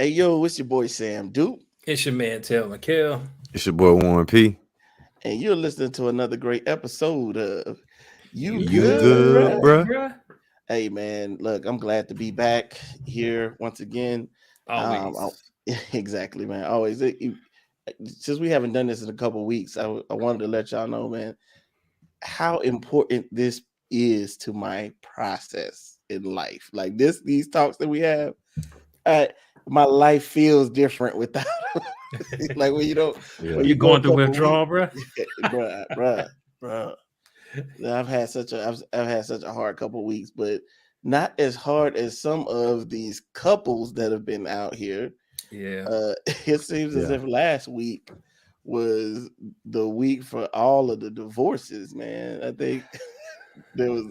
Hey yo, it's your boy Sam Duke, It's your man, Tell McKell. It's your boy Warren P. and you're listening to another great episode of You You You Good, good, good, Bruh? bruh? bruh? Hey man, look, I'm glad to be back here once again. Always. Exactly, man. Always, since we haven't done this in a couple weeks, I wanted to let y'all know, man, how important this is to my process in life. Like these talks that we have, I, my life feels different without. Like when you don't, Yeah. when you You go a going through couple weeks, withdrawal, bruh? bruh. I've had such a hard couple weeks, but not as hard as some of these couples that have been out here. Yeah. It seems as Yeah. if last week was the week for all of the divorces, man. I think there was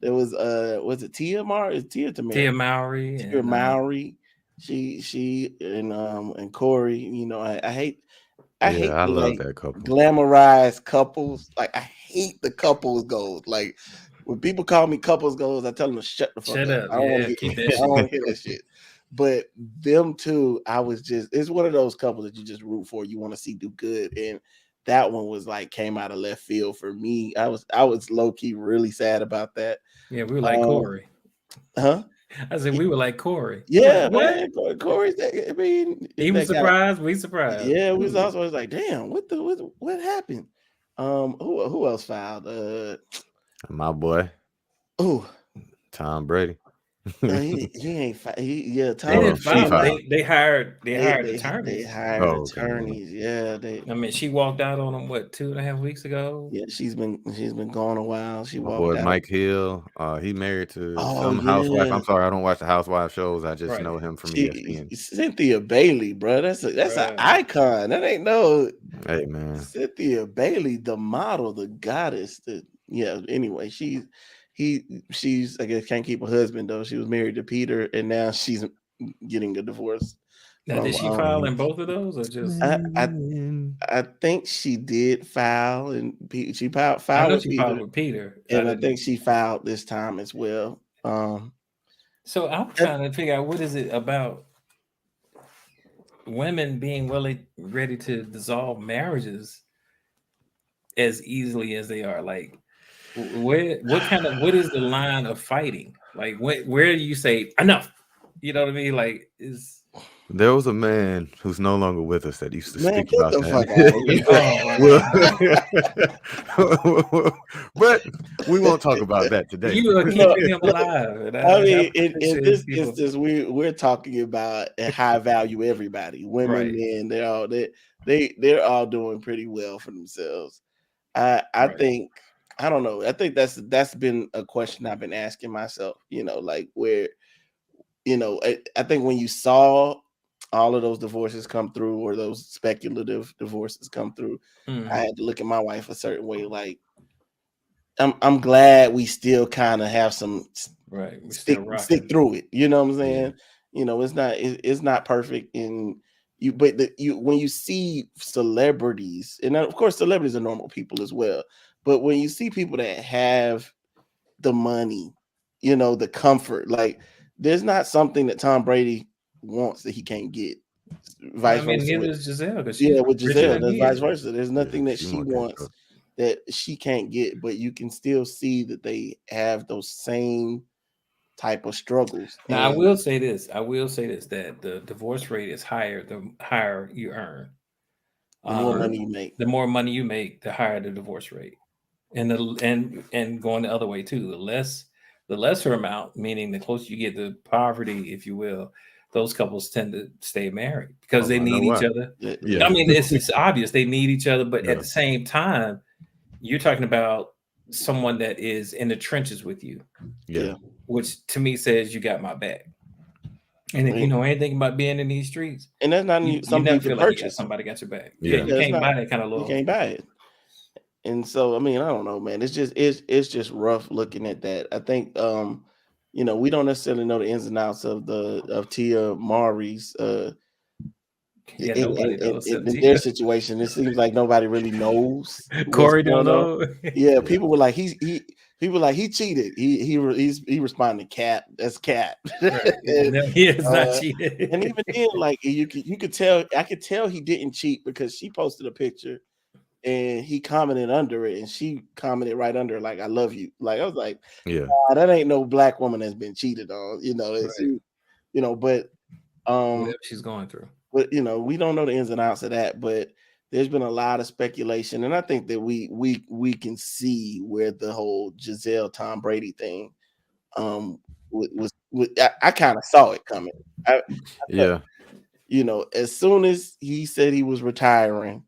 was it Tia Mar? Is Tia Tia Tamara? Mowry Tia and Mowry. She and Corey, I Yeah, hate I the love like that couple. glamorized couples. Like I hate the couples goals. Like when people call me couples goals, I tell them to shut the fuck shut up. up. I don't want Yeah, to keep get that I don't shit. want to hear that shit. But them two, it's one of those couples that you just root for. You want to see do good. And that one was like came out of left field for me. I was low key really sad about that. Yeah, we were like Um Corey. huh? I said we were like Corey. We're like, Yeah, what? man. Corey's that, I mean, He was that guy. surprised. We surprised. Yeah, we was Ooh. also was like, damn, what happened? Who else filed? My boy, Oh, Tom Brady. he ain't yeah, They Tom Oh, didn't she file. Brady. filed. They hired They attorneys. hired Oh, okay. attorneys. Yeah, they I mean, she walked out on him what 2.5 weeks ago. yeah, she's been gone a while. She My walked boy out. Mike Hill. He married to Oh some housewife. yeah, I'm sorry, I don't watch the housewife shows. I just Right. know him from she ESPN. Cynthia Bailey, bro. That's an Bruh. icon. That ain't no Hey man. Cynthia Bailey, the model, the goddess. Yeah. Anyway, she's I guess can't keep a husband though. She was married to Peter, and now she's getting a divorce Now, did from. she file in both of those or just? I I I think she did file, and she I filed know with she filed Peter, with Peter. I and I think didn't. she filed this time as well. So I'm I- trying to figure out what is it about women being willing, ready to dissolve marriages as easily as they are. Like, what is the line of fighting? Like, where do you say enough? You know what I mean? Like, is There was a man who's no longer with us that used to Man, speak get about the that. fuck out of here. oh But we won't talk about that today. you are No, keeping him alive, and I I mean, in appreciate this people. instance, we're talking about a high value everybody, women, Right, men. They're all doing pretty well for themselves. I right. think I don't know. I think that's been a question I've been asking myself. Like where I think when you saw all of those divorces come through, or those speculative divorces come through, I Hmm. had to look at my wife a certain way. Like I'm glad we still kind of have some Right. We're still stick rocking. through it. You know what I'm Yeah. saying? It's not perfect in you, but you when you see celebrities, and of course celebrities are normal people as well, but when you see people that have the money, the comfort, like there's not something that Tom Brady wants that he can't get. Well, I Vice mean, versa neither with is Giselle because she's yeah, with richer Giselle, than there's he vice is. versa. There's Yeah. nothing that She she more cake wants that she can't get, but you can still see that they have those same type of struggles. Now, I And will say this. I will say this that the divorce rate is higher the higher you earn. the more Um, money you make, the more money you make, the higher the divorce rate, and and going the other way too. The lesser amount, meaning the closer you get to poverty, if you will, those couples tend to stay married because Oh, they I know need each why. other. Yeah. I mean, it's obvious they need each other, but at Yeah. the same time, you're talking about someone that is in the trenches with you, Yeah. yeah. which to me says you got my back. And if you And know anything about being in these streets, that's not you something never you can feel like you got purchase. somebody got your back. Yeah, Yeah. you Yeah, it's can't not. buy that kind of You loyalty. can't buy it. And so, I mean, I don't know, man. It's just rough looking at that. I think, we don't necessarily know the ins and outs of Tia Mowry's Yeah, nobody knows except in their Tia. situation. It seems like nobody really knows what's Corey don't going on. know. Yeah, Yeah. people were like, People like he cheated. He responded, "Cap, that's cap." Right. and, No, he has not and cheated. even then, like you could tell, I could tell he didn't cheat because she posted a picture and he commented under it, and she commented right under, like, "I love you." Like I was like, Yeah. that ain't no black woman that's been cheated on, Right. but Whatever she's going through. but we don't know the ins and outs of that, but there's been a lot of speculation, and I think that we can see where the whole Giselle Tom Brady thing I kind of saw it coming. I thought, Yeah. as soon as he said he was retiring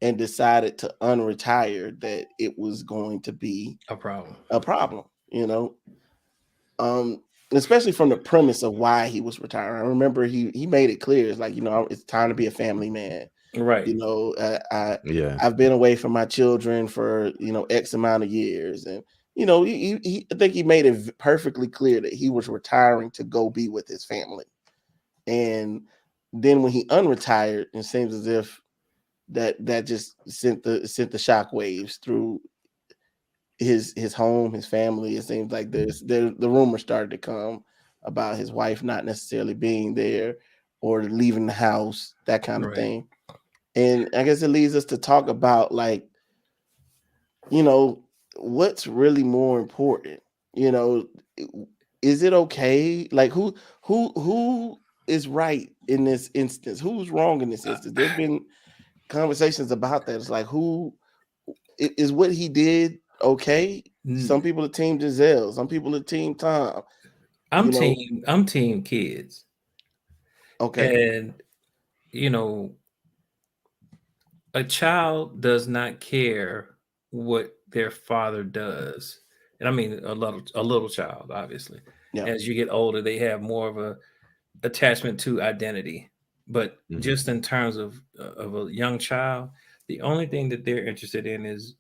and decided to unretire, that it was going to be A problem. a problem, um, especially from the premise of why he was retiring. I remember he made it clear, it's like, it's time to be a family man. Right. Yeah. I've been away from my children for X amount of years, and I think he made it perfectly clear that he was retiring to go be with his family. And then when he unretired, it seems as if that just sent the shock waves through his home, his family. It seems like the rumor started to come about his wife not necessarily being there or leaving the house, that kind of Right. thing. And I guess it leads us to talk about, like, what's really more important. Is it okay? Like, who is right in this instance? Who's wrong in this instance? There's been conversations about that. It's like, who is what he did okay? Some people are team Giselle, some people are team Tom. I'm team kids. Okay. And a child does not care what their father does. And I mean a little child, obviously. Yeah. As you get older, they have more of a attachment to identity. But just in terms of a young child, the only thing that they're interested in is,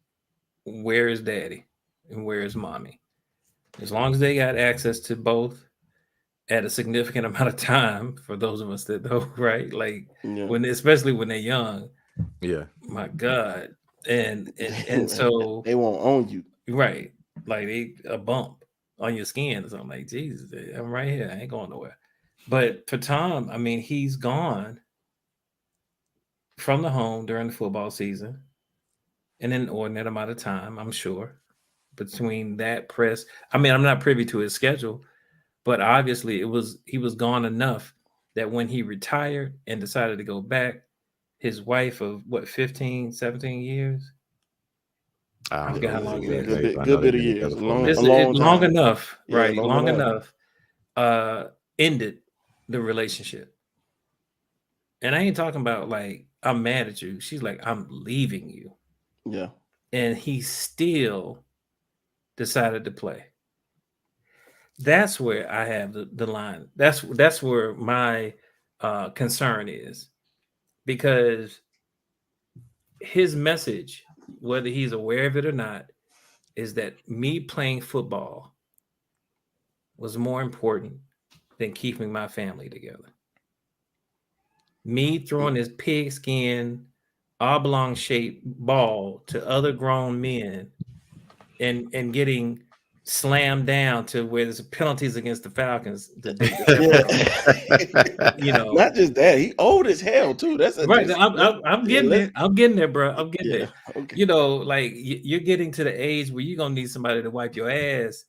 where is daddy and where is mommy? As long as they got access to both at a significant amount of time, for those of us that know, right? Like Yeah. especially when they're young, Yeah. my God. And so, they won't own you. right, like a bump on your skin or something, like, Jesus, I'm right here, I ain't going nowhere. But for Tom, I mean, he's gone from the home during the football season in an inordinate amount of time, I'm sure. Between that press, I mean, I'm not privy to his schedule, but obviously he was gone enough that when he retired and decided to go back, his wife of what, 15, 17 years? I forgot how long it is. Good bit of years. A It's long long time. enough, Yeah, right? Long enough. Ended the relationship. And I ain't talking about like, I'm mad at you. She's like, I'm leaving you. Yeah. And he still decided to play. That's where I have the line. That's where my concern is, because his message, whether he's aware of it or not, is that me playing football was more important than keeping my family together. Me throwing this pigskin oblong shaped ball to other grown men and getting slammed down to where there's penalties against the Falcons. Not just that, he old as hell too. That's right. I'm getting there. I'm getting there, bro. I'm getting there. Okay. Like you're getting to the age where you're gonna need somebody to wipe your ass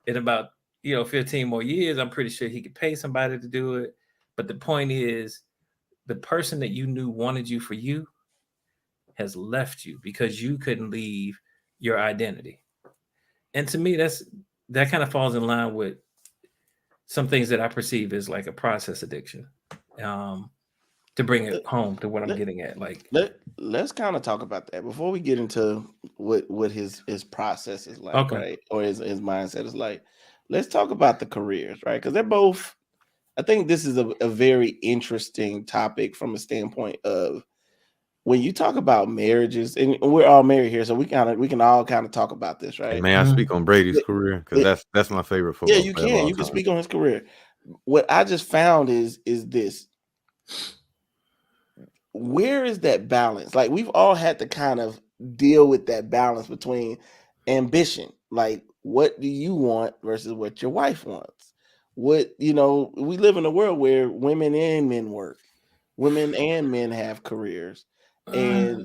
in about 15 more years. I'm pretty sure he could pay somebody to do it. But the point is, the person that you knew wanted you for you has left you because you couldn't leave your identity. And to me, that kind of falls in line with some things that I perceive as like a process addiction. To bring it home to what I'm getting at, like, let's kind of talk about that before we get into what his process is like, okay, right? Or his mindset is like. Let's talk about the careers, right? Because they're both. I think this is a very interesting topic from a standpoint of when you talk about marriages, and we're all married here, so we can all kind of talk about this, right? May I speak on Brady's career? Because that's my favorite football. Yeah, you can. You can speak on his career. What I just found is this. Where is that balance? Like, we've all had to kind of deal with that balance between ambition. Like, what do you want versus what your wife wants? What, we live in a world where women and men work. Women and men have careers. Uh,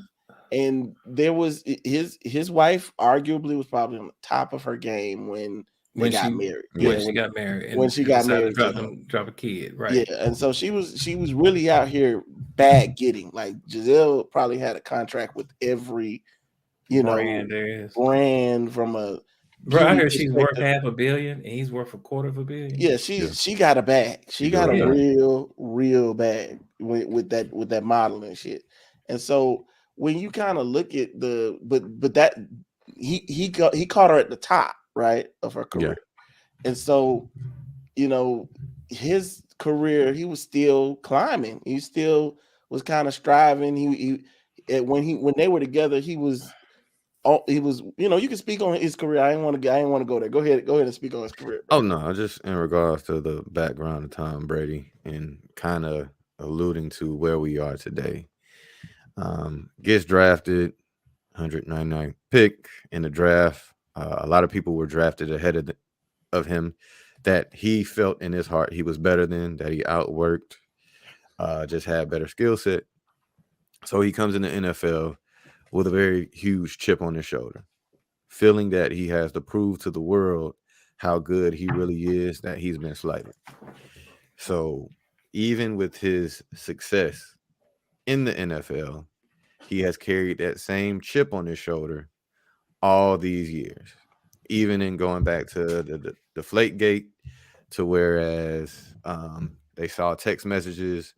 And there was his wife arguably was probably on the top of her game when they when got she married. Yeah. when Yeah, she got married when and, she and got decided to married to him. drop a kid, Yeah, right? and so she was really out here bad getting. Like Giselle probably had a contract with every, you know, Brand there is. brand from a Bro, I beauty heard she's worth perspective. $500 million and he's worth $250 million. Yeah, Yeah. she got a bag. She She do got a her Yeah. thing. real bag with that modeling shit. And so when you kind of look at but that he caught her at the top, right, of her Yeah. career. And so, you know, his career, he was still climbing. He still was kind of striving. When they were together, he was, you can speak on his career. I didn't want to go there. Go ahead and speak on his career, Oh bro. no, just in regards to the background of Tom Brady and kind of alluding to where we are today. Gets drafted, 199th pick in the draft. A lot of people were drafted ahead of him that he felt in his heart he was better than, that he outworked, just had better skill set. So he comes in the NFL with a very huge chip on his shoulder, feeling that he has to prove to the world how good he really is, that he's been slighted. So even with his success in the NFL, he has carried that same chip on his shoulder all these years, even in going back to the deflate gate, to whereas they saw text messages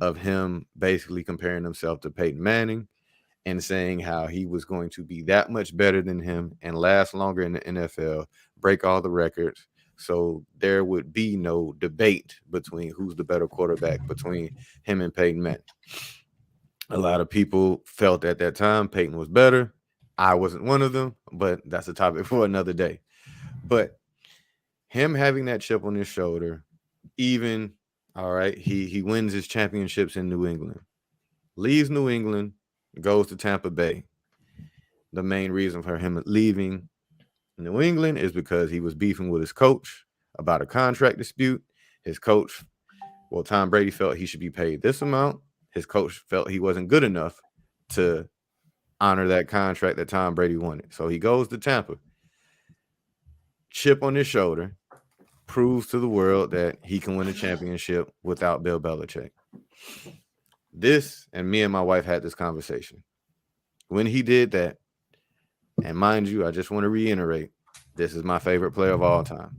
of him basically comparing himself to Peyton Manning and saying how he was going to be that much better than him and last longer in the NFL, break all the records. So there would be no debate between who's the better quarterback between him and Peyton Manning. A lot of people felt at that time Peyton was better. I wasn't one of them, but that's a topic for another day. But him having that chip on his shoulder, even all right, he wins his championships in New England, leaves New England, goes to Tampa Bay. The main reason for him leaving New England is because he was beefing with his coach about a contract dispute. His coach, well, Tom Brady felt he should be paid this amount. His coach felt he wasn't good enough to honor that contract that Tom Brady wanted. So he goes to Tampa, chip on his shoulder, proves to the world that he can win a championship without Bill Belichick. This, and me and my wife had this conversation. When he did that, and mind you, I just want to reiterate, this is my favorite player of all time.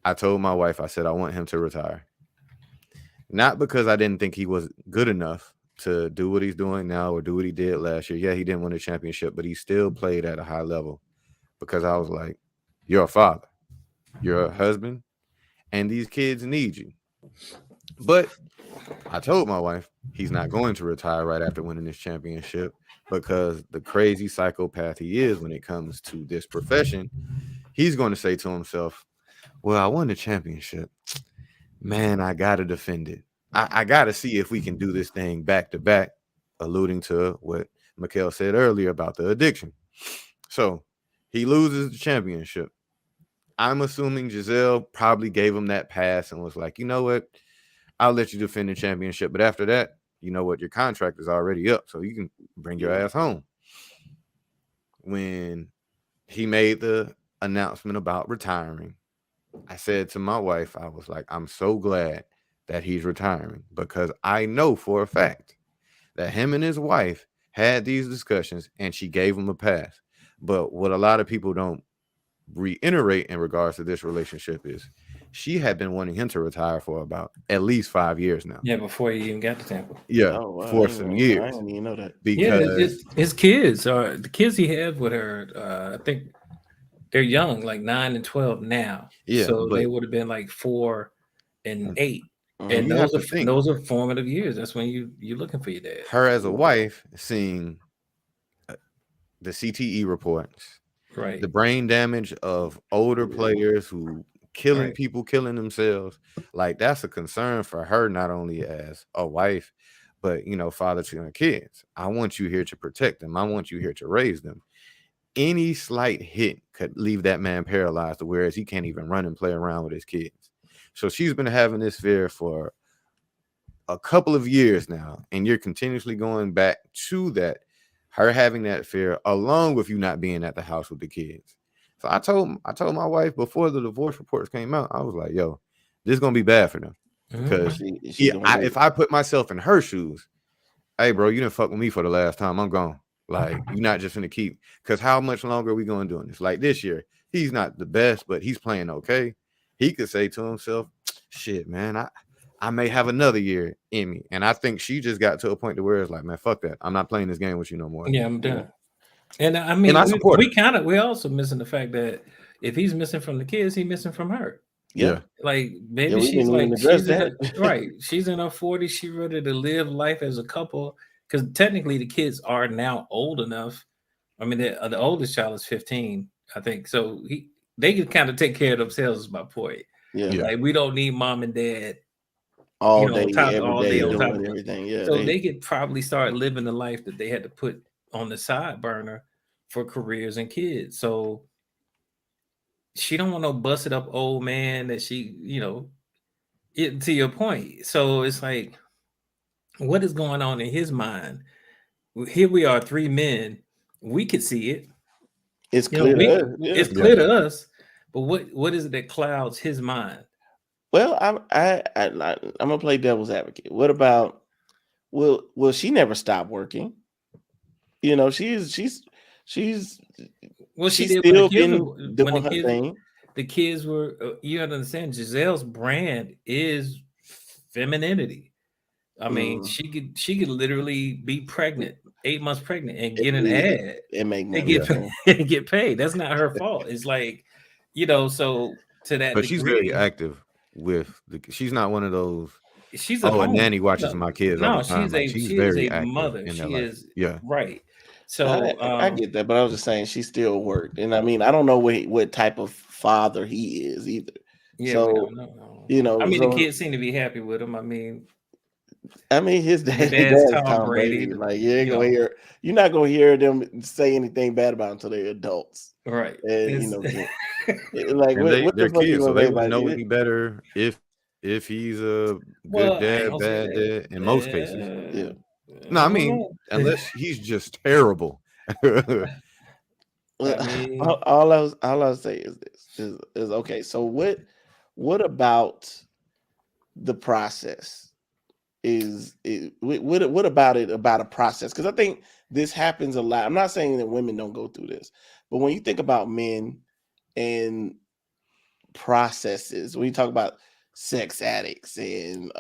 I told my wife, I said, I want him to retire. Not because I didn't think he was good enough to do what he's doing now or do what he did last year. Yeah, he didn't win a championship, but he still played at a high level because I was like, you're a father, you're a husband, and these kids need you. But I told my wife he's not going to retire right after winning this championship because the crazy psychopath he is when it comes to this profession, he's going to say to himself, well, I won the championship. Man, I got to defend it. I got to see if we can do this thing back to back, alluding to what Mikhail said earlier about the addiction. So he loses the championship. I'm assuming Giselle probably gave him that pass and was like, you know what? I'll let you defend the championship. But after that, you know what? Your contract is already up. So you can bring your ass home. When he made the announcement about retiring, I said to my wife, I was like, I'm so glad that he's retiring because I know for a fact that him and his wife had these discussions and she gave him a pass. But what a lot of people don't reiterate in regards to this relationship is she had been wanting him to retire for about at least 5 years now. Yeah, before he even got to Tampa. Yeah, Oh, wow, for some I years. didn't even know that. Yeah, Because his kids are the kids he had with her. I think they're young, like 9 and 12 now. yeah, So but they would have been like 4 and 8, and and Mhm. you have to think those are formative years. That's when you're looking for your dad. her as a wife seeing the CTE reports, Right, the brain damage of older players who killing right. people, killing themselves, like that's a concern for her, not only as a wife, but father to her kids. I want you here to protect them. I want you here to raise them. any slight hit could leave that man paralyzed, whereas he can't even run and play around with his kids. So she's been having this fear for a couple of years now, and you're continuously going back to that, her having that fear, along with you not being at the house with the kids. So I told my wife before the divorce reports came out, I was like, "Yo, this is gonna be bad for them Mhm. because She gonna make if I put myself in her shoes, hey, bro, you didn't fuck with me for the last time. I'm gone. Like, you're not just gonna keep. Because how much longer are we going doing this? Like this year, he's not the best, but he's playing okay. He could say to himself, "Shit, man, I may have another year in me." And I think she just got to a point to where it's like, "Man, fuck that. I'm not playing this game with you no more." Yeah, I'm yeah, done. And I And mean, I we, support we her. kind of we also missing the fact that if he's missing from the kids, he's missing from her. yeah, Yeah, Like yeah. maybe We she's didn't even like address she's in that. a right. She's in her 40s. She ready to live life as a couple because technically the kids are now old enough. I mean, the oldest child is 15, I think. So they can kind of take care of themselves. Is my point. Yeah, yeah, Like we don't need mom and dad, all on day, top every all day day, on top doing of us. everything. Yeah, So they. they could probably start living the life that they had to put on the side burner for careers and kids. So she don't want no busted up old man that to your point. So it's like, what is going on in his mind? Here we are, three men. We could see it. It's You know, clear to we us. Yeah. it's yeah. clear to us. But what is it that clouds his mind? Well, I'm gonna play devil's advocate. What about will she never stop working? You know, she's Well, she she did when the still kids been were when doing her thing. the kids were. You have to understand, Giselle's brand is femininity. I mean, Mm, she could literally be pregnant, 8 months pregnant, and and get an leave ad and make and money. get Yeah. Yeah. get paid. That's not her fault. It's like, so to that But she's very degree, active with she's not one of those, she's a oh, a home. nanny watches No, my kids all the no, time. Like, she's she is very a active mother. in their She life. is Yeah. right. I, So, I get that, but I was just saying she still worked, and I mean I don't know what type of father he is either. yeah, we So don't know. I mean, the so kids seem to be happy with him. I mean, I mean the his dad's dad is Tom Tom Brady. Brady. Like you ain't You gonna know, hear you're not gonna hear them say anything bad about him until they're adults, right? and It's like And what they're the fuck you kids, so gonna they say wouldn't about know it? any better if he's a good well, I ain't dad, gonna say bad that. dad in most cases. Yeah. I No, I don't mean, know. unless he's just terrible. Well, I mean, all I was say is this is okay. So what about the process? What about it about a process? Because I think this happens a lot. I'm not saying that women don't go through this, but when you think about men and processes, when you talk about sex addicts and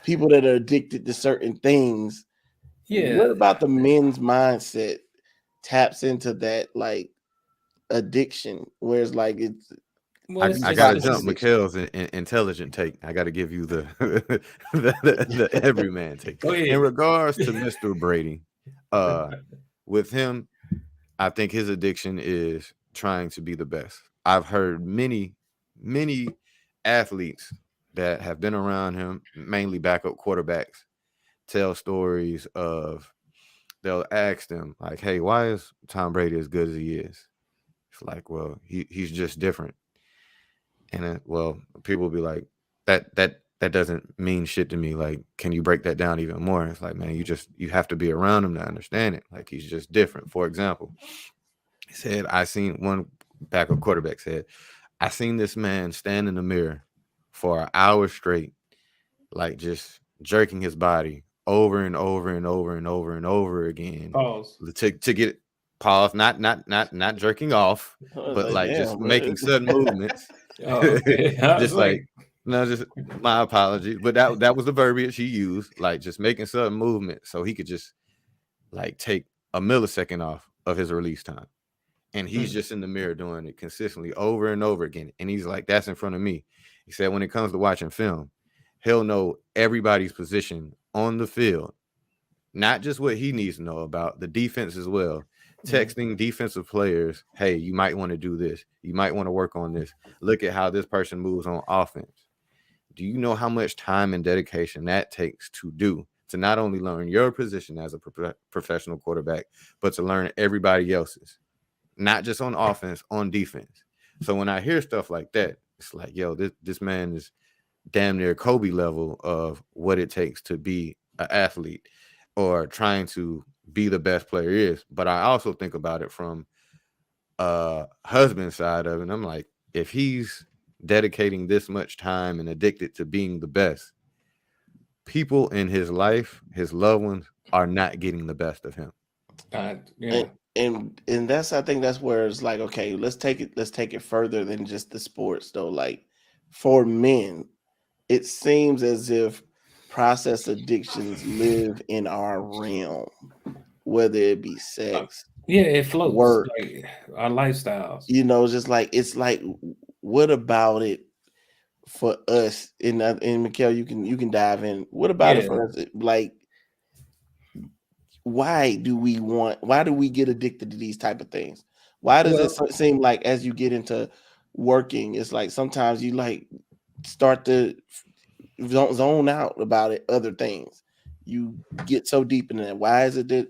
people that are addicted to certain things, yeah. what about the men's mindset taps into that like addiction where it's like Well, it's I these gotta process jump just addiction. Mikhail's intelligent take. I gotta give you the the everyman take. go In ahead. regards to Mr. Brady, uh, with him, I think his addiction is trying to be the best. I've heard many athletes that have been around him, mainly backup quarterbacks, tell stories of they'll ask them like, "Hey, why is Tom Brady as good as he is?" It's like, well, he's just different. And then, well, people will be like, that doesn't mean shit to me. Like, can you break that down even more? It's like, man, you have to be around him to understand it. Like, he's just different. For example, he said, I seen one backup quarterback said, I seen this man stand in the mirror for an hour straight, like just jerking his body over and over and over and over and over again Pause. to get pause, not jerking off, I was but like, like just damn, bro. making sudden movements. Oh, okay. I was Just like, like, no, just my apologies, but that was the verbiage he used, like just making sudden movement so he could just like take a millisecond off of his release time. And he's mm, just in the mirror doing it consistently over and over again. And he's like, that's in front of me. He said, when it comes to watching film, he'll know everybody's position on the field, not just what he needs to know about the defense as well. mm. Texting defensive players, hey, you might want to do this. You might want to work on this. Look at how this person moves on offense. Do you know how much time and dedication that takes to do to not only learn your position as a professional quarterback, but to learn everybody else's? not just on offense, on defense. So when I hear stuff like that, it's like, yo, this man is damn near Kobe level of what it takes to be an athlete or trying to be the best player is. But I also think about it from husband side of it. And I'm like, if he's dedicating this much time and addicted to being the best, people in his life, his loved ones, are not getting the best of him. Yeah. and and that's, I think that's where it's like, okay, let's take it further than just the sports though. Like for men, it seems as if process addictions live in our realm, whether it be Uh, sex, yeah, it floats work, like our lifestyles. just like it's like, what about it for us? And Mikhail, you can dive in. What about it Yeah. for us? Like, why do we get addicted to these type of things? Why does it Well, seem like as you get into working, it's like sometimes you like start to zone out about it, other things. You get so deep in that. Why is it that,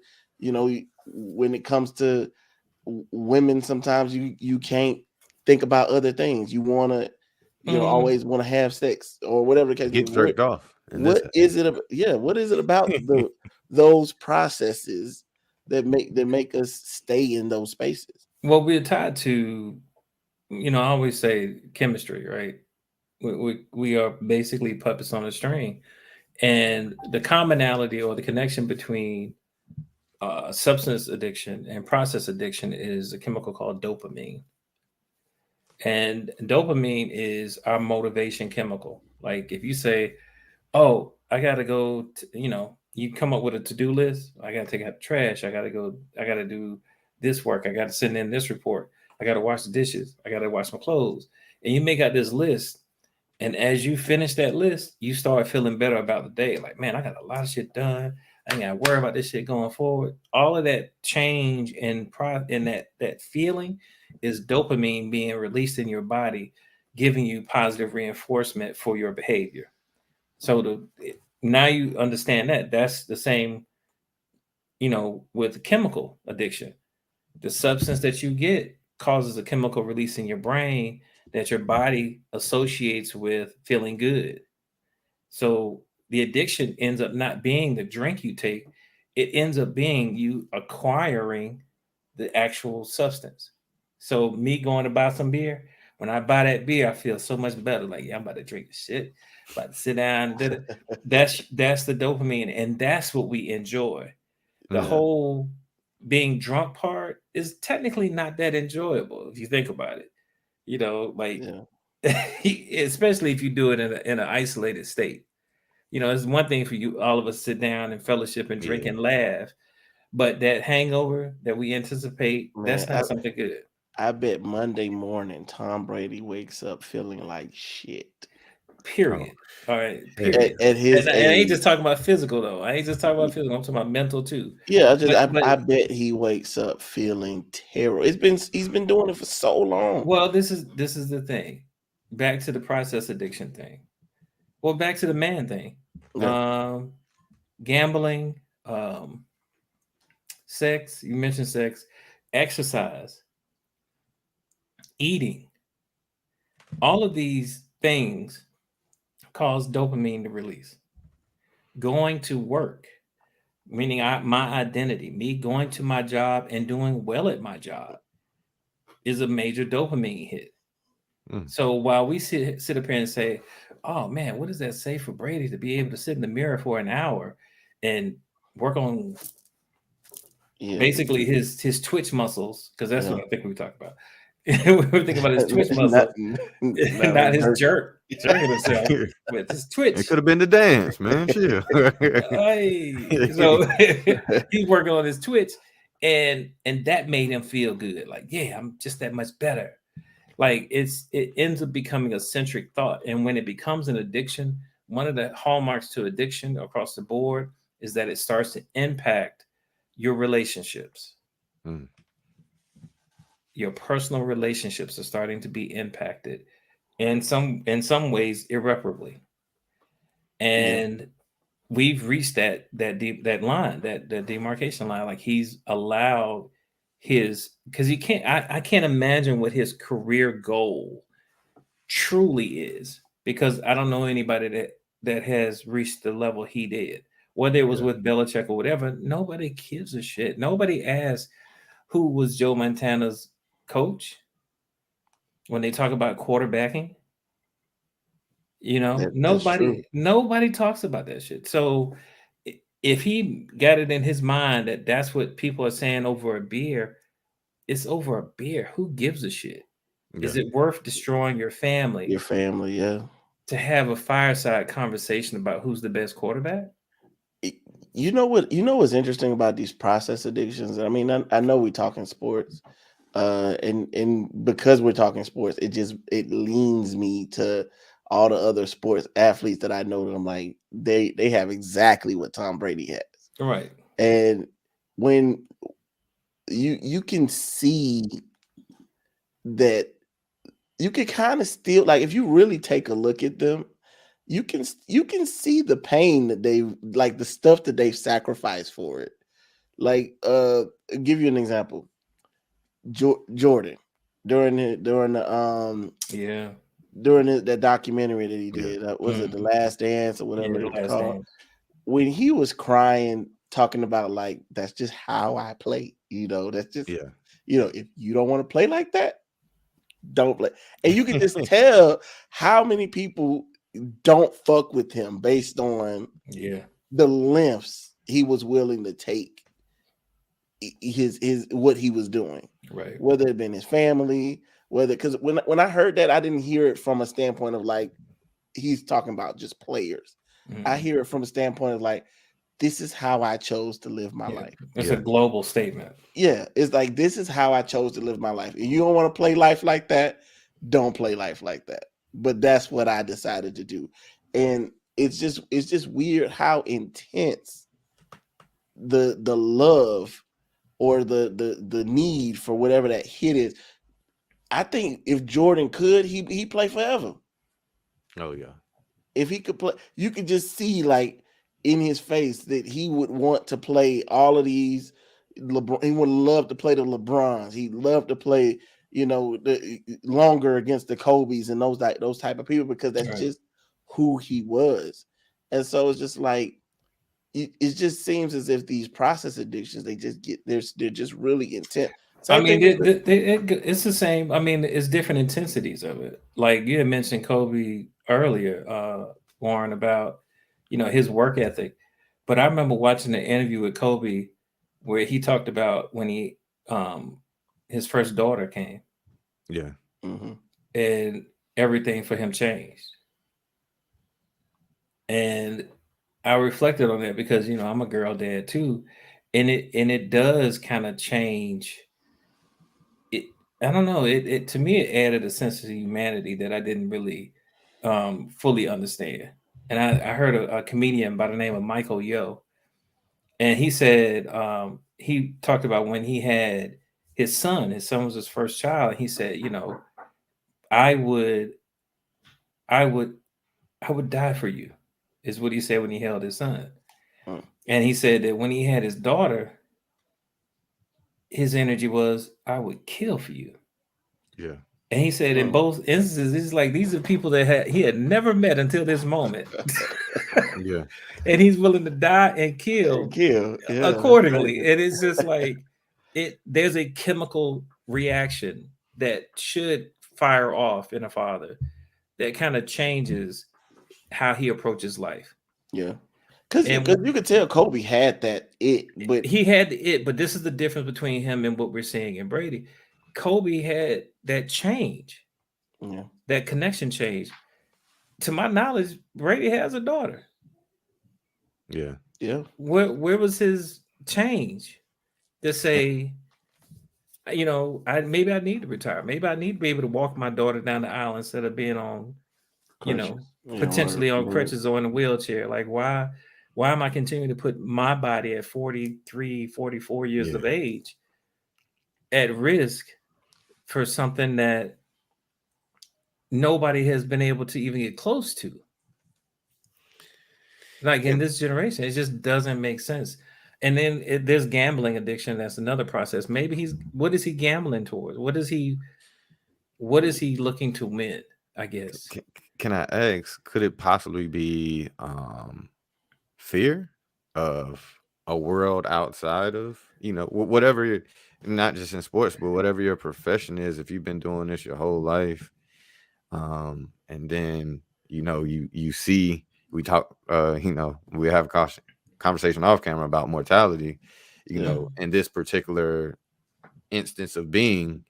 when it comes to women, sometimes you can't think about other things. You want to, mm, always want to have sex or whatever the case may Get be. jerked off in this What is it yeah, what is it about those processes that make us stay in those spaces? well, we're tied to, I always say chemistry, right? We are basically puppets on a string, and the commonality or the connection between substance addiction and process addiction is a chemical called dopamine. And dopamine is our motivation chemical. Like if you say, "Oh, I gotta go," you come up with a to-do list. I gotta take out the trash. I gotta go. I gotta do this work. I gotta send in this report. I gotta wash the dishes. I gotta wash my clothes. And you make out this list. And as you finish that list, you start feeling better about the day. Like, man, I got a lot of shit done. I ain't got to worry about this shit going forward. All of that change and that feeling is dopamine being released in your body, giving you positive reinforcement for your behavior. So now you understand that that's the same, with chemical addiction. The substance that you get causes a chemical release in your brain that your body associates with feeling good. So the addiction ends up not being the drink you take, it ends up being you acquiring the actual substance. So me going to buy some beer, when I buy that beer, I feel so much better. Like, yeah, I'm about to drink the shit, about to sit down. That's the dopamine, and that's what we enjoy. The Mm. Yeah, whole being drunk part is technically not that enjoyable if you think about it. Like yeah, especially if you do it in an isolated state. It's one thing for you all of us sit down and fellowship and drink Yeah. and laugh, but that hangover that we anticipate, man. that's not something good. I bet Monday morning Tom Brady wakes up feeling like shit Oh, Period. All right. hell Period. at And his I ain't age. just talking about physical though. I ain't just talking about physical. I'm talking about mental too. Yeah, But I bet he wakes up feeling terrible. He's been doing it for so long. well, this is the thing. Back to the process addiction thing. Well, back to the man thing. Yeah, Um, Gambling, um, sex. You mentioned sex, exercise, eating. All of these things cause dopamine to release. Going to work, meaning my identity, me going to my job and doing well at my job, is a major dopamine hit. mm. So while we sit up here and say, "Oh man, what does that say for Brady to be able to sit in the mirror for an hour and work on yeah, basically his twitch muscles?" Because that's yeah. what I think we talked about. We were thinking about his twitch not, muscles, not not a his jerk. jerking himself, but his It twitch. could have been the dance, man. Chill. Hey, so he's working on his Twitch, and that made him feel good. Like, yeah, I'm just that much better. Like it ends up becoming a centric thought, and when it becomes an addiction, one of the hallmarks to addiction across the board is that it starts to impact your relationships. Mm. Your personal relationships are starting to be impacted in some ways irreparably, Yeah, and we've reached that line, that demarcation line. Like he's allowed because he can't. I can't imagine what his career goal truly is, because I don't know anybody that has reached the level he did. Whether it was Yeah. with Belichick or whatever, nobody gives a shit. Nobody asks who was Joe Montana's coach when they talk about quarterbacking. That's true. Nobody talks about that shit. So if he got it in his mind that that's what people are saying over a beer, it's over a beer. Who gives a shit? Is Yeah. it worth destroying your family Your family, yeah. to have a fireside conversation about who's the best quarterback? Y- You know what? You know what's interesting about these process addictions? I mean, I know we're talking sports, and because we're talking sports, it leans me to all the other sports athletes that I know that I'm like they have exactly what Tom Brady has, Right. and when you can see that you can kind of still like if you really take a look at them, you can see the pain that they like the stuff that they've sacrificed for it. Like I'll give you an example. Jordan Yeah. during that documentary that he Yeah. did, was it The Mhm. Last Dance or Yeah, whatever the it was last called? dance. When he was crying, talking about like that's just how I play. That's just Yeah. if you don't want to play like that, don't play. And you can just tell how many people don't fuck with him based on Yeah. the lengths he was willing to take his what he was doing, Right. whether it been his family, whether because when I heard that, I didn't hear it from a standpoint of like he's talking about just players. I Mhm. hear it from a standpoint of like this is how I chose to live my Yeah. life. It's a Yeah. global statement. Yeah, it's like this is how I chose to live my life. And you don't want to play life like that, don't play life like that. But that's what I decided to do. And it's just weird how intense the love or the need for whatever that hit is. I think if Jordan could, he play forever. Oh yeah. If he could play, you could just see like in his face that he would want to play all of these. LeBron, he would love to play the LeBrons. He'd love to play, longer against the Kobe's and those type of people because that's Right. just who he was. And so it's just like it just seems as if these process addictions they're just really intense. I Same mean, thing with it's the same. I mean, it's different intensities of it. Like you had mentioned Kobe earlier, Warren, about his work ethic. But I remember watching an interview with Kobe where he talked about when um, his first daughter came Yeah. hmm and everything for him changed. And I reflected on that because I'm a girl dad too, and it does kind of change it. I don't know. It to me it added a sense of humanity that I didn't really fully understand. And I heard a comedian by the name of Michael Yo, and he said he talked about when he had his son. His son was his first child. And he said, I would, I would, I would die for you, is what he said when he held his son. And he said that when he had his daughter, his energy was, I would kill for you. Yeah. And he said in both instances, it's like these are people that he had never met until this moment. Yeah. And he's willing to die and kill Kill. Yeah, that's accordingly. crazy. And it's just like there's a chemical reaction that should fire off in a father that kind of changes how he approaches life. Yeah, because And you could tell Kobe had but he had it, but this is the difference between him and what we're seeing in Brady. Kobe had that change, yeah, that connection change. To my knowledge, Brady has a daughter. Yeah. yeah, Where was his change to say, I maybe I need to retire. Maybe I need to be able to walk my daughter down the aisle instead of being on, you crutches. know, Or potentially on crutches or in a wheelchair. Like why am I continuing to put my body at 43, 44 years Yeah. of age at risk for something that nobody has been able to even get close to? Like Yeah. in this generation, it just doesn't make sense. And then there's gambling addiction. That's another process. Maybe what is he gambling towards? What is he looking to win? I guess. Can, can I ask? Could it possibly be fear of a world outside of whatever not just in sports, but whatever your profession is? If you've been doing this your whole life, and then you see we talk, we have a conversation off camera about mortality. Yeah. In this particular instance of being,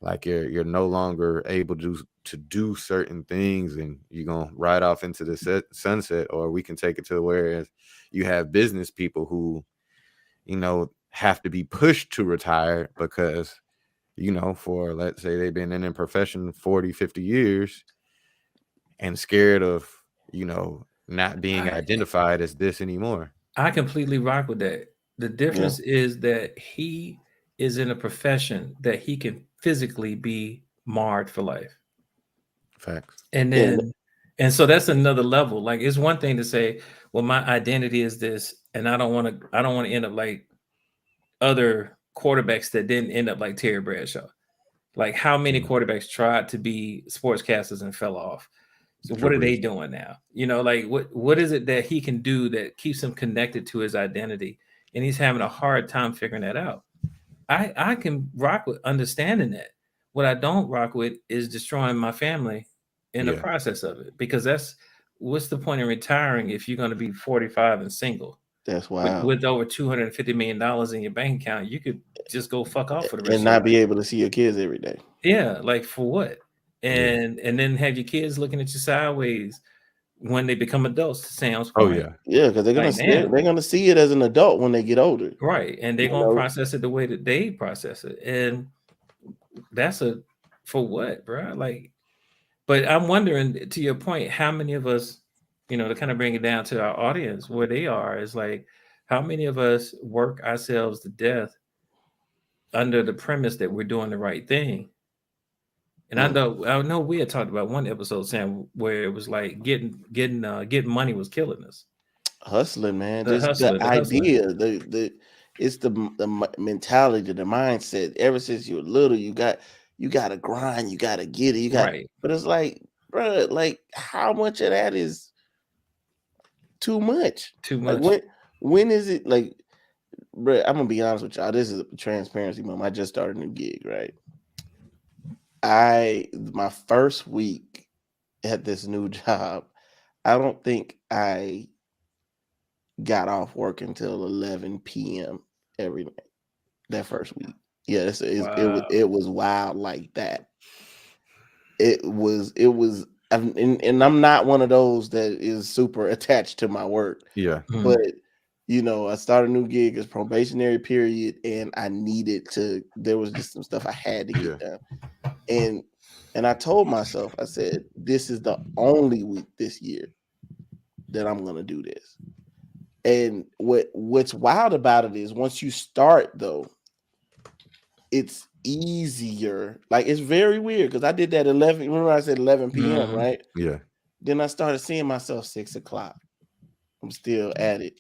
like you're no longer able to do certain things, and you're gonna ride off into the sunset. Or we can take it to where you have business people who have to be pushed to retire because for, let's say, they've been in a profession 40-50 years and scared of not being I identified as this anymore. I completely rock with that. The Yeah. difference is that he is in a profession that he can physically be marred for life. Facts. And And then, and so that's another level. Like it's one thing to say, well, my identity is this, and I don't want to end up like other quarterbacks that didn't end up like Terry Bradshaw. Like how many quarterbacks tried to be sportscasters and fell off? So what Drew are they Brees. doing now? Like what is it that he can do that keeps him connected to his identity? And he's having a hard time figuring that out. I can rock with understanding that. What I don't rock with is destroying my family in the Yeah. process of it. Because what's the point in retiring if you're going to be 45 and single? that's With, wild. with over $250 million in your bank account, you could just go fuck off for the rest And of your not life. be able to see your kids every day. Yeah, like for what? Yeah. And then have your kids looking at you sideways when they become adults, to Sam's Oh point. yeah. Yeah, because Like, damn, they're gonna see it as an adult when they get older. right. And they're You gonna know, process it the way that they process it. And that's for what, bro? Like, but I'm wondering, to your point, how many of us, to kind of bring it down to our audience where they are, is like, how many of us work ourselves to death under the premise that we're doing the right thing? And mm, I know we had talked about one episode, Sam, where it was like getting money was killing us. hustling, man. Just the The hustling. idea, the it's the mentality, the mindset. Ever since you were little, you got to grind, you got to get it, you got. Right. But it's like, bro, like how much of that is too much? Too Like much. when is it like, bro? I'm gonna be honest with y'all. This is a transparency moment. I just started a new gig, right? My first week at this new job, I don't think I got off work until 11 p.m. every night that first week. Yeah, Wow. it was wild like that. It was, and I'm not one of those that is super attached to my work, Yeah. Mhm. but I started a new gig, it's probationary period, and I needed to. There was just some stuff I had to Yeah. get done, and I told myself, I said, this is the only week this year that I'm gonna do this. And what's wild about it is once you start though, it's easier. Like it's very weird because I did that 11. Remember I said 11 p.m. Mhm. right? Yeah. Then I started seeing myself 6 o'clock. I'm still at it.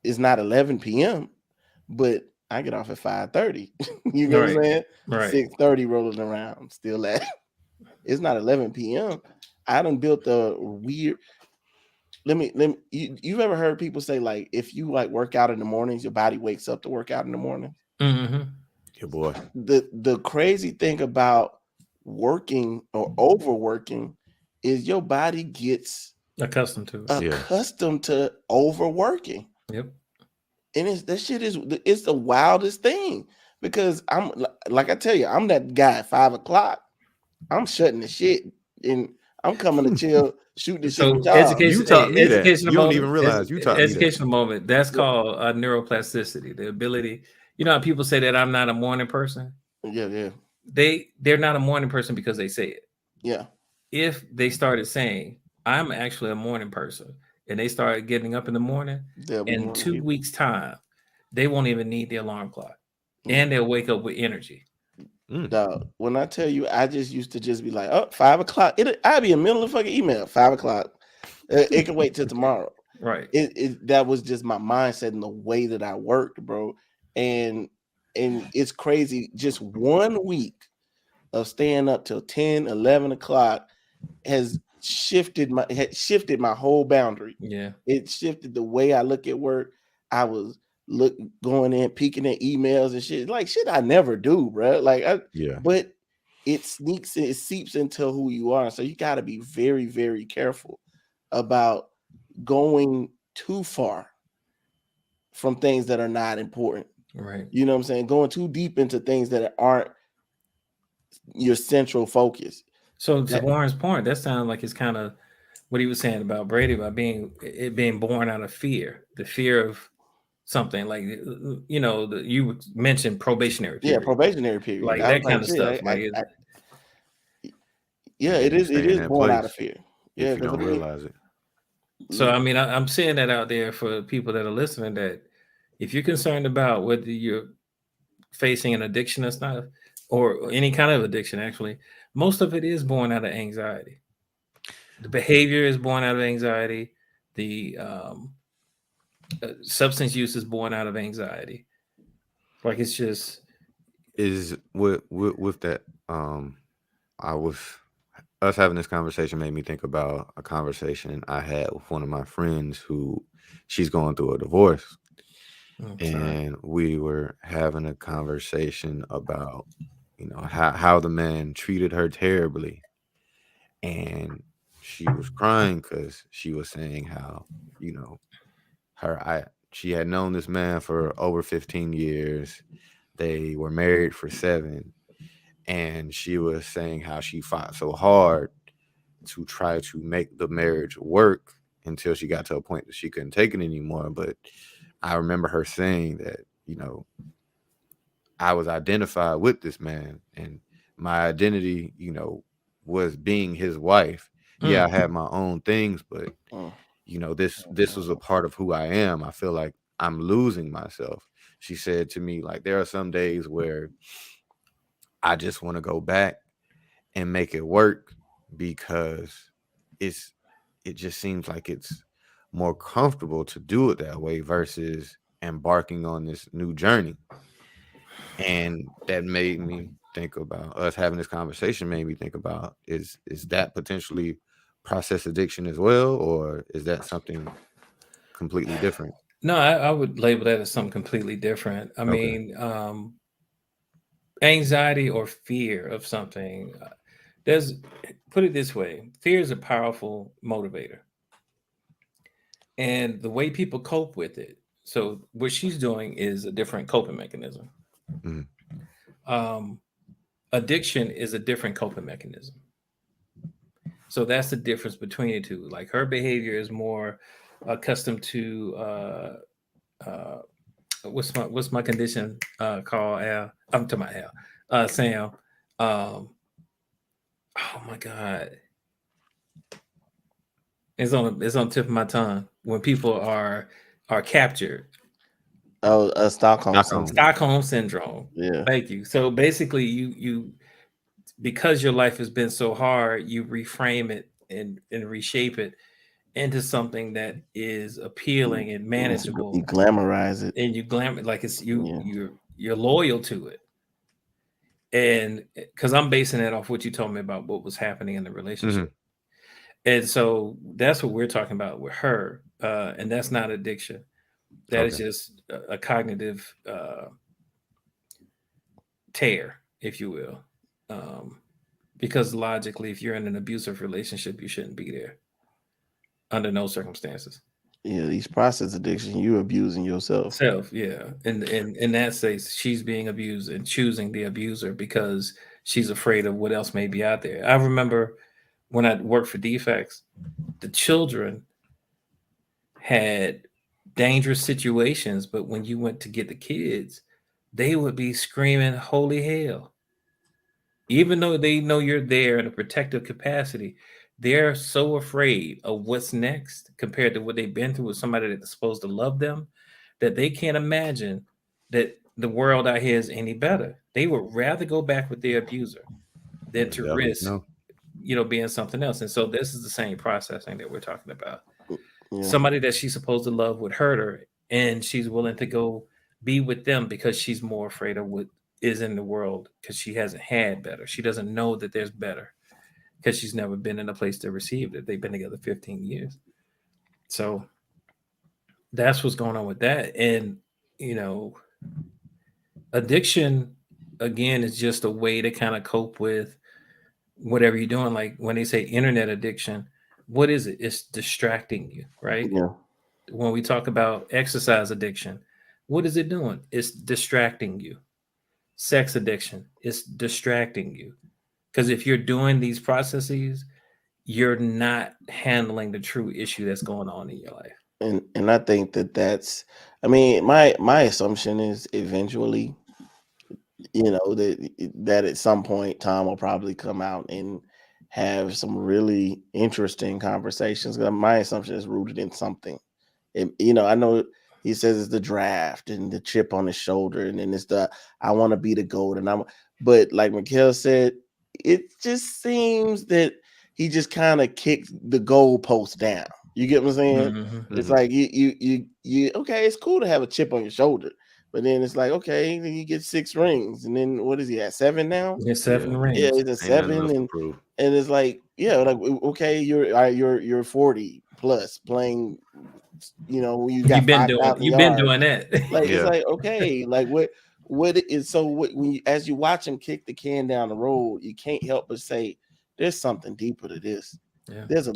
It's not 11 p.m. but I get off at 5:30. You know what I'm Right. saying? Right. 6:30 rolling around. I'm still at. It's not 11 p.m. I done built a weird. Let me. You've ever heard people say like if you like work out in the mornings, your body wakes up to work out in the morning? Hmm. Yeah, boy. The crazy thing about working or overworking is your body gets Accustomed to it. Yeah. accustomed to overworking. Yep. And that shit it's the wildest thing because I'm like I tell you, I'm that guy at 5 o'clock. I'm shutting the shit and I'm coming to chill, shoot the shit with So y'all. You education, taught me that. educational You don't moment, even realize you taught me that. educational moment. That's Yeah, called neuroplasticity. The ability. You know how people say that I'm not a morning person. yeah, yeah, They're not a morning person because they say it. yeah. If they started saying I'm actually a morning person, and they started getting up in the morning, They'll be in morning 2 people. weeks' time, they won't even need the alarm clock, Mm. and they'll wake up with energy. Mm. Dog, when I tell you, I just used to just be like, oh, 5 o'clock. I'd be in the middle of fucking email, 5 o'clock. It can wait till tomorrow. Right. It that was just my mindset and the way that I worked, bro. And it's crazy. Just 1 week of staying up till 10, 11 o'clock had shifted my whole boundary. Yeah. It shifted the way I look at work. I was going in, peeking at emails and shit. Like shit I never do, bro. Yeah. But it sneaks in, it seeps into who you are. So you gotta be very, very careful about going too far from things that are not important. Right. You know what I'm saying? Going too deep into things that aren't your central focus. So to That Warren's point, that sounds like it's kind of what he was saying about Brady, about being born out of fear, the fear of something like, you mentioned probationary yeah, period, probationary period. like I was that kind like, of shit, stuff. Like yeah, And then you it stay in is that born out of place fear. if Yeah, you because I don't mean, realize it. so, mm, I mean, I'm saying that out there for people that are listening, that if you're concerned about whether you're facing an addiction or not, or any kind of addiction, actually, most of it is born out of anxiety. The behavior is born out of anxiety. The substance use is born out of anxiety. Like it's just, Is with that, I was us having this conversation made me think about a conversation I had with one of my friends who she's going through a divorce. I'm sorry. And we were having a conversation about, how the man treated her terribly. And she was crying because she was saying how, you know, she had known this man for over 15 years. They were married for 7. And she was saying how she fought so hard to try to make the marriage work until she got to a point that she couldn't take it anymore. But I remember her saying that, I was identified with this man, and my identity, was being his wife. Yeah, I Mm. had my own things, but mm, this was a part of who I am. I feel like I'm losing myself. She said to me, like, there are some days where I just want to go back and make it work because it's it just seems like it's more comfortable to do it that way versus embarking on this new journey. And that made me think about us having this conversation, made me think about, is that potentially process addiction as well, or is that something completely different? No, I would label that as something completely different. I Okay. mean, anxiety or fear of something. There's Put it this way: fear is a powerful motivator, and the way people cope with it. So what she's doing is a different coping mechanism. Mhm. Um, Addiction is a different coping mechanism. So that's the difference between the two. Like her behavior is more accustomed to what's my condition called, Al? I'm to my Al. Sam. Um, oh my God, it's on the tip of my tongue when people are captured. oh, Stockholm Stockholm. syndrome. Stockholm syndrome. Yeah, Thank you. So basically, you because your life has been so hard, you reframe it and reshape it into something that is appealing and you manageable, glamorize it. and you glam it like it's Yeah, you're loyal to it. And because I'm basing that off what you told me about what was happening in the Hmm. relationship, and so that's what we're talking about with her, and that's not addiction. That is Okay. just a cognitive tear, if you will. Um, because logically, if you're in an abusive relationship, you shouldn't be there under no circumstances. yeah. These process addiction, you abusing yourself. Self, yeah, and in that case, she's being abused and choosing the abuser because she's afraid of what else may be out there. I remember when I worked for Defects, the children had dangerous situations, but when you went to get the kids, they would be screaming "Holy hell!" Even though they know you're there in a protective capacity. They're so afraid of what's next compared to what they've been through with somebody that's supposed to love them, that they can't imagine that the world out here is any better. They would rather go back with their abuser than The to devil you risk, know. being something else. And so this is the same processing that we're talking about. Yeah. Somebody that she's supposed to love would hurt her, and she's willing to go be with them because she's more afraid of what is in the world because she hasn't had better. She doesn't know that there's better because she's never been in a place to receive it. They've been together 15 years. So that's what's going on with that. And, you know, addiction, again, is just a way to kind of cope with whatever you're doing. Like when they say internet addiction, what is it? It's distracting you, right? Yeah. When we talk about exercise addiction, what is it doing? It's distracting you. Sex addiction, it's distracting you. Because if you're doing these processes, you're not handling the true issue that's going on in your life. And I think that that's, I mean, my assumption is eventually, that at some point Tom will probably come out and have some really interesting conversations. My assumption is rooted in something. And, I know he says it's the draft and the chip on his shoulder, and then it's the I want to be the GOAT, but like Mikhail said, it just seems that he just kind of kicked the goalpost down. You get what I'm saying? Mm-hmm. It's Mhm. like you okay, it's cool to have a chip on your shoulder, but then it's like, okay, then you get 6 rings, and then what is he at, 7 now? It's Yeah. 7 rings. Yeah, he's at Ain't nothing 7, else to and prove. it's like, yeah, like, okay, you're all right, you're 40 plus playing, when you got 5,000 You've been yards. doing that. Like, it's Yeah. like, okay, like what is so what when you as you watch him kick the can down the road, you can't help but say there's something deeper to this. Yeah. There's a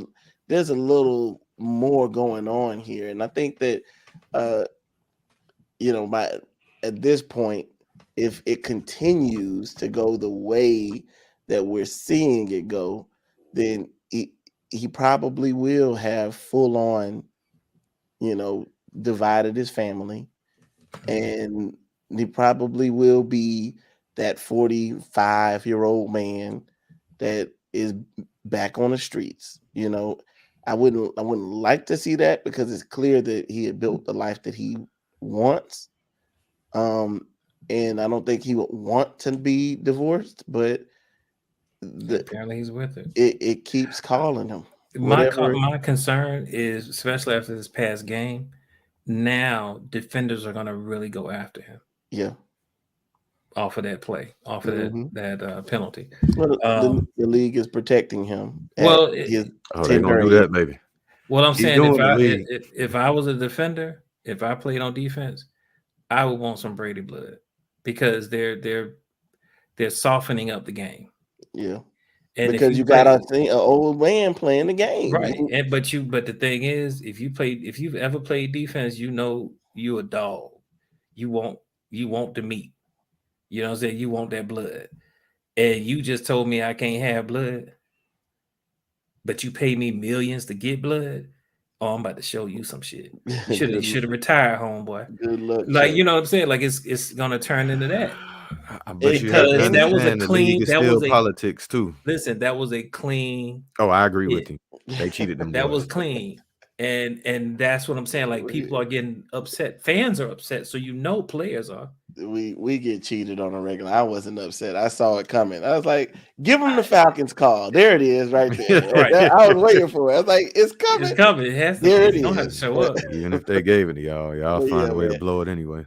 there's a little more going on here. And I think that uh by at this point, if it continues to go the way that we're seeing it go, then he probably will have full on, you know, divided his family, and he probably will be that 45-year-old man that is back on the streets. I wouldn't like to see that, because it's clear that he had built the life that he wants. Um, and I don't think he would want to be divorced, but the Apparently, he's with it. it keeps calling him. My Whatever. my concern is, especially after this past game, now defenders are going to really go after him Yeah. off of that play, off of Hmm. that penalty. Well, the, Um, the league is protecting him at well, his Oh, they gonna tender do age. that, baby. what I'm He's saying, if doing the league. if I was a defender, if I played on defense, I would want some Brady blood because they're softening up the game. Yeah. And if Because you you got play an old man playing the game. right, and but the thing is, if you've ever played defense, you know you a dog. You want you want the meat. You know what I'm saying? You want that blood. And you just told me I can't have blood, but you pay me millions to get blood. Oh, I'm about to show you some shit. You good, should have retired, homeboy. good luck, Like, Chuck. you know what I'm saying? Like it's gonna turn into that. But you have to Because that was a understand the league clean is still politics too. that was a clean Oh, I agree hit. with you. They cheated them That was boys. clean. And that's what I'm saying. Like people are getting upset. Fans are upset. So you know players are. we get cheated on a regular. I wasn't upset. I saw it coming. I was like, give him the Falcons call. There it is, right there. Right. I was waiting for it. I was like, it's It's coming. coming. It has to There it it's gonna have to is. show up. Even if they gave it to y'all But find yeah, a way to man. blow it anyway.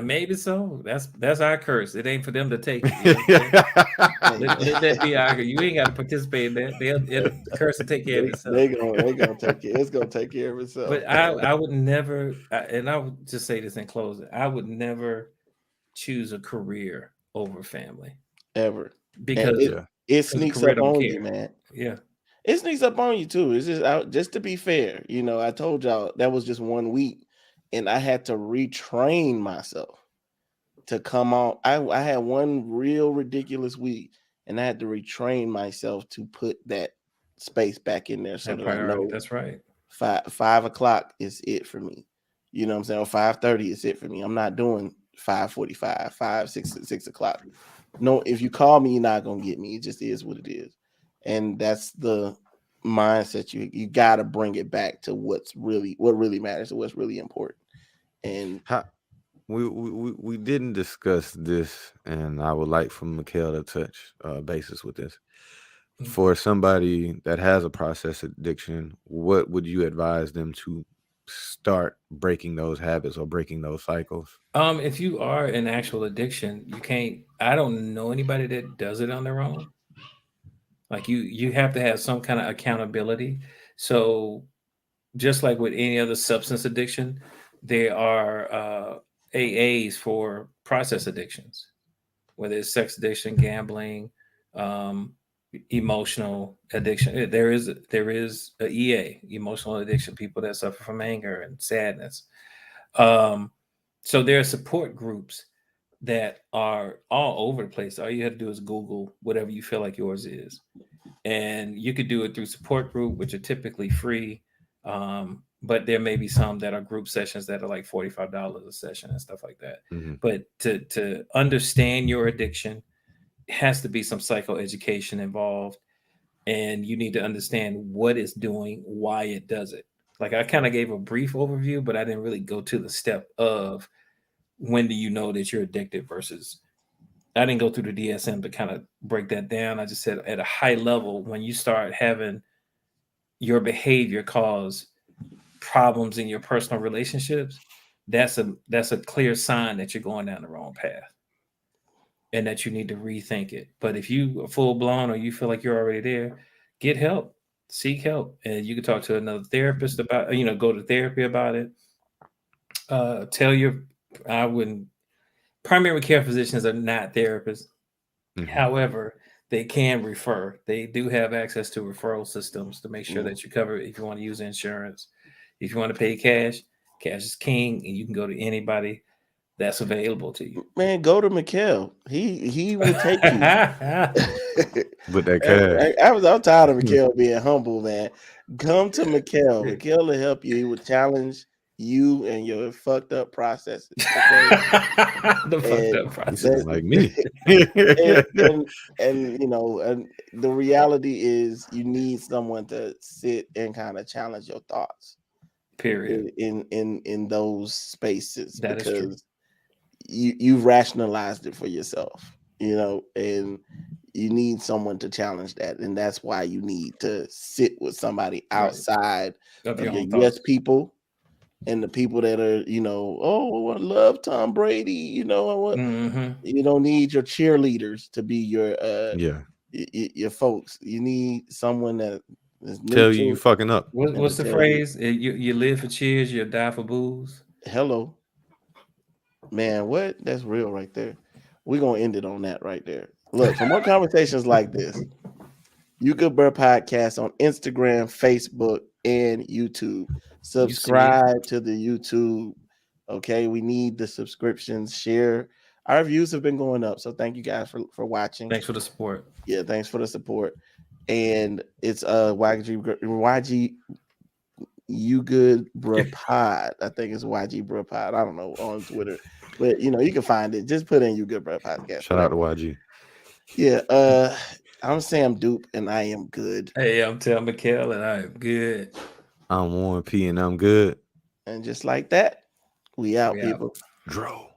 Maybe so. That's our curse. It ain't for them to take it. You know what I'm saying? Let that be our. You ain't got to participate in that. The curse will take care of itself. They gonna take it. It's gonna take care of itself. But I would never, and I would just say this in closing. I would never choose a career over family Ever. And because Yeah. it a sneaks career up don't on care. you, man. Yeah, It sneaks up on you too. It's just to be fair. I told y'all that was just 1 week, and I had to retrain myself to come on. I had one real ridiculous week, and I had to retrain myself to put that space back in there so that that I priority. know That's right. 5 o'clock is it for me. You know what I'm saying? Or 5:30 is it for me. I'm not doing 5:45, 6 o'clock. No, if you call me, you're not gonna get me. It just is what it is, and that's the mindset you got to bring it back to what really matters, and what's really important. And How, we didn't discuss this, and I would like for Mikhail to touch basis with this. For somebody that has a process addiction, what would you advise them to start breaking those habits or breaking those cycles? If you are an actual addiction, you can't. I don't know anybody that does it on their own. Like you have to have some kind of accountability. So just like with any other substance addiction, there are AAs for process addictions, whether it's sex addiction, gambling, um, emotional addiction. There is a EA, emotional addiction, people that suffer from anger and sadness. Um, so there are support groups that are all over the place. All you have to do is Google whatever you feel like yours is, and you could do it through support group, which are typically free. But there may be some that are group sessions that are like $45 a session and stuff like that. Mm-hmm. But to understand your addiction has to be some psychoeducation involved, and you need to understand what it's doing, why it does it. Like I kind of gave a brief overview, but I didn't really go to the step of when do you know that you're addicted versus I didn't go through the DSM to kind of break that down. I just said at a high level, when you start having your behavior cause problems in your personal relationships, that's a clear sign that you're going down the wrong path and that you need to rethink it. But if you are full blown or you feel like you're already there, get help, seek help, and you can talk to another therapist about go to therapy about it. Tell your I wouldn't primary care physicians are not therapists. Mm-hmm. However, they can refer. They do have access to referral systems to make sure Mm. that you cover if you want to use insurance. If you want to pay cash, cash is king, and you can go to anybody that's available to you. Man, go to Mikhail. He will take you. With that cash. I'm tired of Mikhail being humble, man. Come to Mikhail. Mikhail will help you. He will challenge you and your fucked up processes. Okay. The fucked And up You process. sound like me. and and the reality is you need someone to sit and kind of challenge your thoughts Period. in those spaces That is true. because you've rationalized it for yourself, and you need someone to challenge that, and that's why you need to sit with somebody Right. outside Of of your your own yes thoughts. people and the people that are, oh, I love Tom Brady, I want. Hmm. You don't need your cheerleaders to be your Yeah. your folks. You need someone that is Tell you neutral fucking up. and to What's the tell you, phrase? You live for cheers, you die for booze. hello, man, what? That's real right there. We're gonna end it on that right there. Look, for more conversations like this, You Good Bro Podcast on Instagram, Facebook, and YouTube. You see it. Subscribe to the YouTube. Okay, we need the subscriptions. Share. Our views have been going up, so thank you guys for watching. Thanks for the support. Yeah, thanks for the support. And it's YG You Good Bruh Pod. I think it's YG Bruh Pod. I don't know on Twitter, but you can find it. Just put in You Good Bruh Podcast, Shout out whatever. to YG. Yeah. I'm Sam Dupe, and I am good. Hey, I'm Tel McKell, and I am good. I'm Warren P and I'm good. And just like that, we out, We out. people. Dro.